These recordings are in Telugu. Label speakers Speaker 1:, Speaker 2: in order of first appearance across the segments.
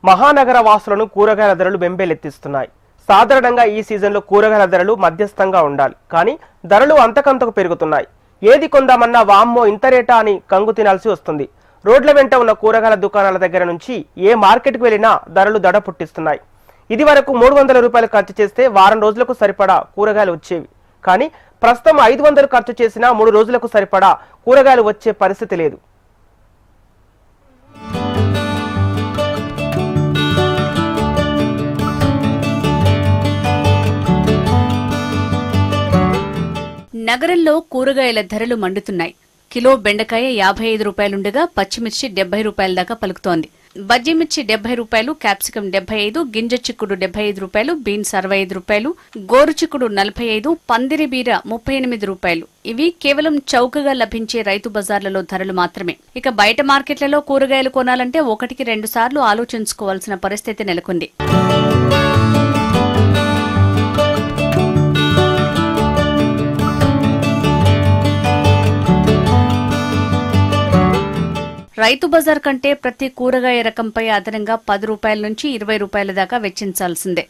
Speaker 1: మహానగర వాసులను కూరగాయల ధరలు బెంబేలెత్తిస్తున్నాయి. సాధారణంగా ఈ సీజన్లో కూరగాయల ధరలు మధ్యస్థంగా ఉండాలి, కానీ ధరలు అంతకంతకు పెరుగుతున్నాయి. ఏది కొందామన్నా వామ్మో ఇంత రేటా అని కంగు తినాల్సి వస్తుంది. రోడ్ల వెంట ఉన్న కూరగాయల దుకాణాల దగ్గర నుంచి ఏ మార్కెట్కు వెళ్ళినా ధరలు దడ పుట్టిస్తున్నాయి. ఇది వరకు 300 రూపాయలు ఖర్చు చేస్తే వారం రోజులకు సరిపడా కూరగాయలు వచ్చేవి, కానీ ప్రస్తుతం 500 ఖర్చు చేసినా 3 రోజులకు సరిపడా కూరగాయలు వచ్చే పరిస్థితి లేదు.
Speaker 2: నగరంలో కూరగాయల ధరలు మండుతున్నాయి. కిలో బెండకాయ 55 రూపాయలుండగా పచ్చిమిర్చి 70 రూపాయల దాకా పలుకుతోంది. బజ్జీమిర్చి 70 రూపాయలు, క్యాప్సికం 75, గింజ చిక్కుడు 75 రూపాయలు, బీన్స్ 65 రూపాయలు, గోరు చిక్కుడు 45, పందిరి బీర 38 రూపాయలు. ఇవి కేవలం చౌకగా లభించే రైతు బజార్లలో ధరలు మాత్రమే. ఇక బయట మార్కెట్లలో కూరగాయలు కొనాలంటే 1-2 సార్లు ఆలోచించుకోవాల్సిన పరిస్థితి నెలకొంది. రైతు బజార్ కంటే ప్రతి కూరగాయ రకంపై అదనంగా 10 రూపాయల నుంచి 20 రూపాయల దాకా వెచ్చించాల్సిందే.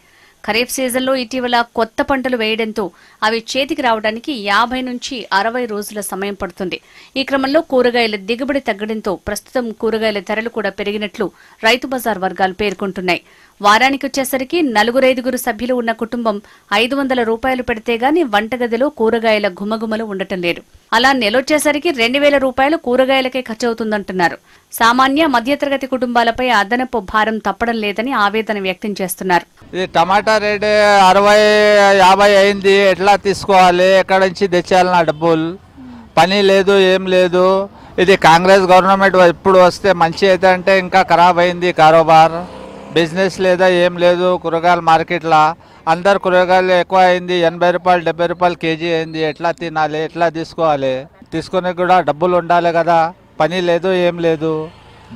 Speaker 2: ఖరీఫ్ సీజన్లో ఇటీవల కొత్త పంటలు వేయడంతో అవి చేతికి రావడానికి 50 నుంచి 60 రోజుల సమయం పడుతుంది. ఈ క్రమంలో కూరగాయల దిగుబడి తగ్గడంతో ప్రస్తుతం కూరగాయల ధరలు కూడా పెరిగినట్లు రైతు బజార్ వర్గాలు పేర్కొంటున్నాయి. వారానికి వచ్చేసరికి 4-5 సభ్యులు ఉన్న కుటుంబం 500 రూపాయలు పెడితే గాని వంటగదిలో కూరగాయల గుమగుమలు ఉండటం లేదు. అలా నెలొచ్చేసరికి 2000 రూపాయలు కూరగాయలకే ఖర్చవుతుందంటున్నారు. సామాన్య మధ్యతరగతి కుటుంబాలపై అదనపు భారం తప్పడం లేదని ఆవేదన వ్యక్తం చేస్తున్నారు.
Speaker 3: ఇది టమాటా రేట్ 60-50 అయింది. ఎట్లా తీసుకోవాలి? ఎక్కడ నుంచి తెచ్చేయాలి? నా డబ్బులు పని లేదు, ఏం లేదు. ఇది కాంగ్రెస్ గవర్నమెంట్ ఇప్పుడు వస్తే మంచి అయితే అంటే ఇంకా ఖరాబ్ అయింది కారోబార్, బిజినెస్ లేదా ఏం లేదు. కూరగాయల మార్కెట్లో అందరు కూరగాయలు ఎక్కువ అయింది. 80 రూపాయలు 70 రూపాయలు కేజీ అయింది. ఎట్లా తినాలి? ఎట్లా తీసుకోవాలి? తీసుకునే కూడా డబ్బులు ఉండాలి కదా. పని లేదు, ఏం లేదు.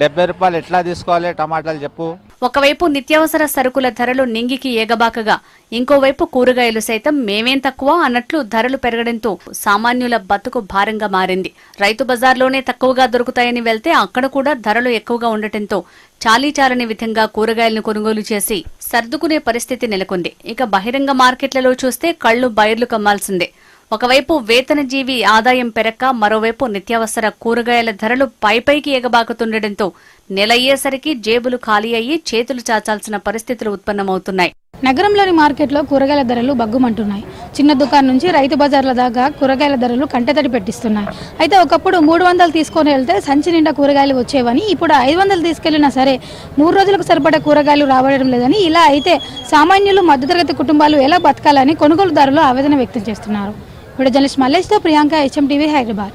Speaker 3: 70 రూపాయలు ఎట్లా తీసుకోవాలి టమాటాలు చెప్పు.
Speaker 2: ఒకవైపు నిత్యావసర సరుకుల ధరలు నింగికి ఏగబాకగా, ఇంకోవైపు కూరగాయలు సైతం మేమేం తక్కువ అన్నట్లు ధరలు పెరగడంతో సామాన్యుల బతుకు భారంగా మారింది. రైతు బజార్లోనే తక్కువగా దొరుకుతాయని వెళ్తే అక్కడ కూడా ధరలు ఎక్కువగా ఉండటంతో చాలీచాలని విధంగా కూరగాయలను కొనుగోలు చేసి సర్దుకునే పరిస్థితి నెలకొంది. ఇక బహిరంగ మార్కెట్లలో చూస్తే కళ్లు బైర్లు కమ్మాల్సిందే. ఒకవైపు వేతనజీవి ఆదాయం పెరక్క, మరోవైపు నిత్యావసర కూరగాయల ధరలు పైపైకి ఎగబాకుతుండటంతో నెలయ్యేసరికి జేబులు ఖాళీ అయ్యి చేతులు చాచాల్సిన పరిస్థితులు ఉత్పన్నమవుతున్నాయి.
Speaker 4: నగరంలోని మార్కెట్లో కూరగాయల ధరలు బగ్గుమంటున్నాయి. చిన్న దుకాణం నుంచి రైతు బజార్ల దాకా కూరగాయల ధరలు కంటతడి పెట్టిస్తున్నాయి. అయితే ఒకప్పుడు 300 తీసుకొని వెళ్తే సంచి నిండా కూరగాయలు వచ్చేవని, ఇప్పుడు 500 తీసుకెళ్లినా సరే 3 రోజులకు సరిపడే కూరగాయలు రావడం లేదని, ఇలా అయితే సామాన్యులు మధ్యతరగతి కుటుంబాలు ఎలా బతకాలని కొనుగోలుదారులు ఆవేదన వ్యక్తం చేస్తున్నారు. ఇప్పుడు జర్నలిస్ట్ మల్లేష్తో ప్రియాంక, HM టీవీ, హైదరాబాద్.